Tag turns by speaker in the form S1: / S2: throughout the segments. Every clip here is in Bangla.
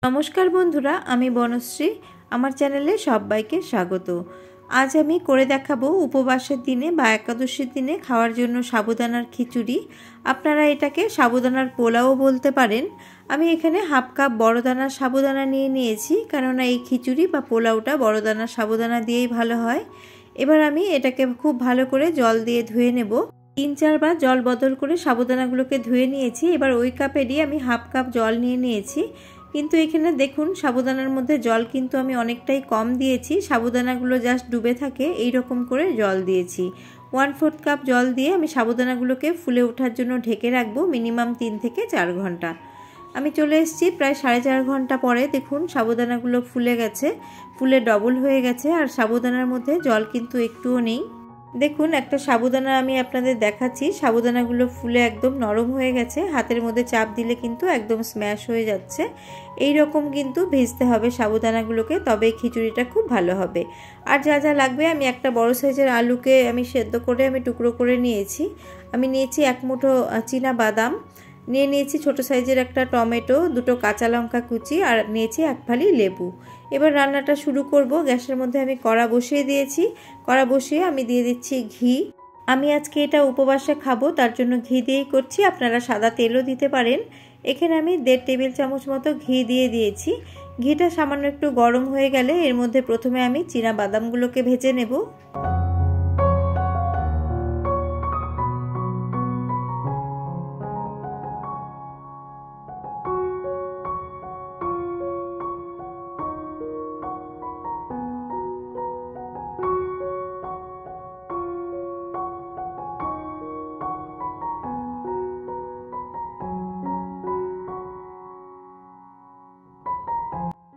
S1: नमस्कार बंधुरा आमी बनश्री आमार चैनेले सबाइके स्वागत। आज आमी करे देखाबो उपवासेर दिने बा एकादशीर दिने खाওয়ার জন্য साबुदानार खिचुड़ी। आपनारा एटाके साबुदानार पोलाओ बोलते पारेन। आमी एखाने हाफ काप बड़ दानार साबुदाना निये नियेछि, कारण एई खिचुड़ी बा पोलाओटा बड़ दानार साबुदाना दियेई भालो हय। एबार आमी एटाके खूब भालो करे जल दिये धुए नेब। 3-4 बार जल बदल करे साबुदानागुलोके धुए नियेछि। एबार ओई कापेरই आमी हाफ काप जल निये नियेछि। किन्तु एखाने देखुन साबुदानार मध्य जल किन्तु आमी अनेकटाई कम दिएछि। साबुदानागुलो जास्ट डुबे थाके एई रकम करे जल दिएछि। 1/4 काप जल दिए आमी साबुदानागुलोके फुले ओठार जोन्नो ढेके राखबो मिनिमाम 3 থেকে 4 घंटा। आमी चले एसेछि प्राय 4.5 घंटा परे। देखुन साबुदानागुलो फुले गेছে, फुले डबल हये गेছে और साबुदानार मध्य जल किन्तु एकटुओ नेই। देखुन একটা সাবুদানা আমি আপনাদের দেখাচ্ছি। সাবুদানাগুলো ফুলে একদম নরম হয়ে গেছে, হাতের মধ্যে চাপ দিলে কিন্তু একদম স্ম্যাশ হয়ে যাচ্ছে। এই রকম কিন্তু ভেজতে হবে সাবুদানাগুলোকে, তবেই খিচুড়িটা খুব ভালো হবে। আর যা যা লাগবে আমি একটা বড় সাইজের আলুকে আমি সেদ্ধ করে আমি টুকরো করে নিয়েছি। আমি নিয়েছি 1 মুঠো চীনা বাদাম, নিয়ে নিয়েছি ছোট সাইজের একটা টমেটো, দুটো কাঁচা লঙ্কা কুচি আর নিয়েছি 1 ফালি লেবু। এবার রান্নাটা শুরু করব। গ্যাসের মধ্যে আমি কড়া বসিয়ে দিয়েছি। কড়া বসিয়ে আমি দিয়ে দিচ্ছি ঘি। আমি আজকে এটা উপবাসে খাবো, তার জন্য ঘি দিয়েই করছি। আপনারা সাদা তেলও দিতে পারেন। এখানে আমি 1.5 টেবিল চামচ মতো ঘি দিয়ে দিয়েছি। ঘিটা সামান্য একটু গরম হয়ে গেলে এর মধ্যে প্রথমে আমি চীনা বাদামগুলোকে ভেজে নেব।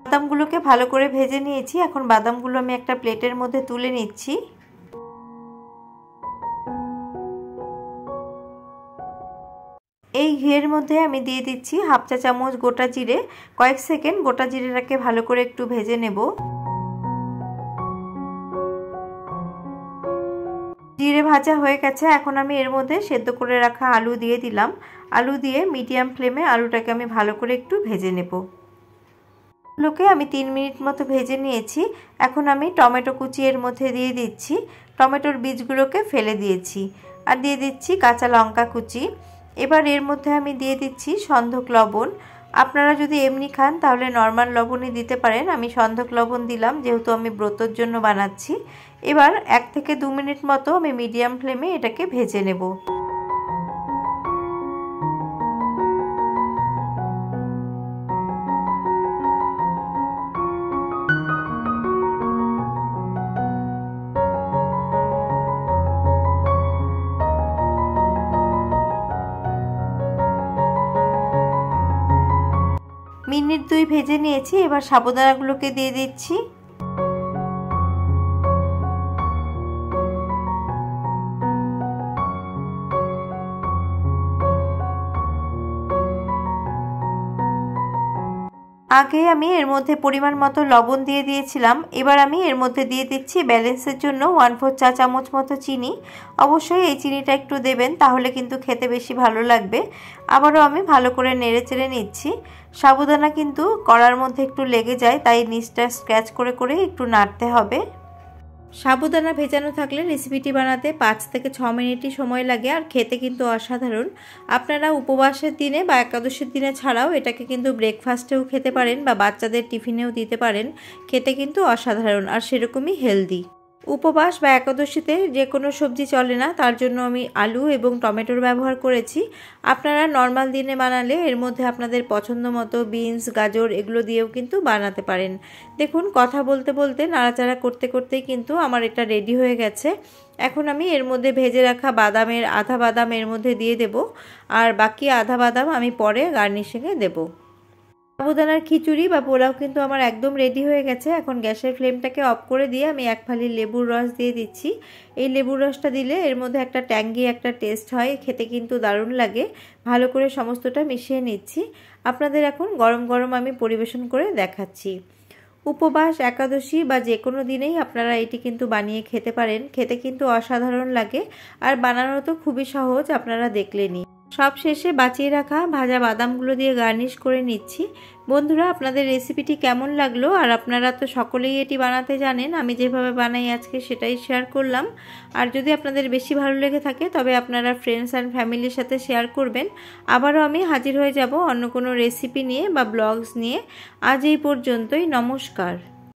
S1: বাদামগুলোকে ভালো করে ভেজে নিয়েছি। এখন বাদামগুলো আমি একটা প্লেটের মধ্যে তুলে নিচ্ছি। এই ঘিয়ের মধ্যে আমি দিয়ে দিচ্ছি হাফ চা চামচ গোটা জিরে। কয়েক সেকেন্ড গোটা জিরেটাকে ভালো করে একটু ভেজে নেব। জিরে ভাজা হয়ে গেছে। এখন আমি এর মধ্যে সেদ্ধ করে রাখা আলু দিয়ে দিলাম। আলু দিয়ে মিডিয়াম ফ্লেমে আলুটাকে আমি ভালো করে একটু ভেজে নেব। লোকে আমি 3 মিনিট মতো ভেজে নিয়েছি। এখন আমি টমেটো কুচি এর মধ্যে দিয়ে দিচ্ছি। টমেটোর বীজগুলোকে ফেলে দিয়েছি। আর দিয়ে দিচ্ছি কাঁচা লঙ্কা কুচি। এবার এর মধ্যে আমি দিয়ে দিচ্ছি সন্ধক লবণ। আপনারা যদি এমনি খান তাহলে নরমাল লবণই দিতে পারেন। আমি সন্ধক লবণ দিলাম যেহেতু আমি ব্রতর জন্য বানাচ্ছি। এবার 1 থেকে 2 মিনিট মতো আমি মিডিয়াম ফ্লেমে এটাকে ভেজে নেব। মিনিট 2 ভেজে নিয়েছি। এবার সাবুদানাগুলোকে দিয়ে দিচ্ছি। আগে আমি এর মধ্যে পরিমাণ মতো লবণ দিয়ে দিয়েছিলাম। এবার আমি এর মধ্যে দিয়ে দিচ্ছি ব্যালেন্সের জন্য 1/4 চা চামচ মতো চিনি। অবশ্যই এই চিনিটা একটু দেবেন, তাহলে কিন্তু খেতে বেশি ভালো লাগবে। আবারও আমি ভালো করে নেড়েচেড়ে নিচ্ছি। সাবুদানা কিন্তু কড়ার মধ্যে একটু লেগে যায়, তাই নিচটা স্ক্র্যাচ করে করে একটু নাড়তে হবে। সাবুদানা ভেজানো থাকলে রেসিপিটি বানাতে 5 থেকে 6 মিনিটই সময় লাগে, আর খেতে কিন্তু অসাধারণ। আপনারা উপবাসের দিনে বা একাদশীর দিনে ছাড়াও এটাকে কিন্তু ব্রেকফাস্টেও খেতে পারেন বা বাচ্চাদের টিফিনেও দিতে পারেন। খেতে কিন্তু অসাধারণ আর সেরকমই হেলদি। উপবাস বা একাদশীতে যে কোনো সবজি চলে না, তার জন্য আমি আলু এবং টমেটোর ব্যবহার করেছি। আপনারা নর্মাল দিনে বানালে এর মধ্যে আপনাদের পছন্দ মতো বিনস, গাজর এগুলো দিয়েও কিন্তু বানাতে পারেন। দেখুন কথা বলতে বলতে নাড়াচাড়া করতে করতেই কিন্তু আমার এটা রেডি হয়ে গেছে। এখন আমি এর মধ্যে ভেজে রাখা বাদামের আধা বাদাম এর মধ্যে দিয়ে দেব, আর বাকি আধা বাদাম আমি পরে গার্নিশিংয়ে দেব। সাবুদানার খিচুড়ি বা পোলাও কিন্তু আমার একদম রেডি হয়ে গেছে। এখন গ্যাসের ফ্লেমটাকে অফ করে দিয়ে আমি 1 ফালি লেবুর রস দিয়ে দিচ্ছি। এই লেবুর রসটা দিলে এর মধ্যে একটা ট্যাঙ্গি একটা টেস্ট হয়, খেতে কিন্তু দারুণ লাগে। ভালো করে সমস্তটা মিশিয়ে নিচ্ছি। আপনাদের এখন গরম গরম আমি পরিবেশন করে দেখাচ্ছি। উপবাস, একাদশী বা যে কোনো দিনেই আপনারা এটি কিন্তু বানিয়ে খেতে পারেন। খেতে কিন্তু অসাধারণ লাগে, আর বানানো তো খুবই সহজ, আপনারা দেখলেনই। সব শেষে বাঁচিয়ে রাখা ভাজা বাদামগুলো দিয়ে গার্নিশ করে নিচ্ছি। বন্ধুরা, আপনাদের রেসিপিটি কেমন লাগলো? আর আপনারা তো সকলেই এটি বানাতে জানেন, আমি যেভাবে বানাই আজকে সেটাই শেয়ার করলাম। আর যদি আপনাদের বেশি ভালো লেগে থাকে তবে আপনারা ফ্রেন্ডস অ্যান্ড ফ্যামিলির সাথে শেয়ার করবেন। আবারও আমি হাজির হয়ে যাব অন্য কোনো রেসিপি নিয়ে বা ব্লগস নিয়ে। আজ এই পর্যন্তই, নমস্কার।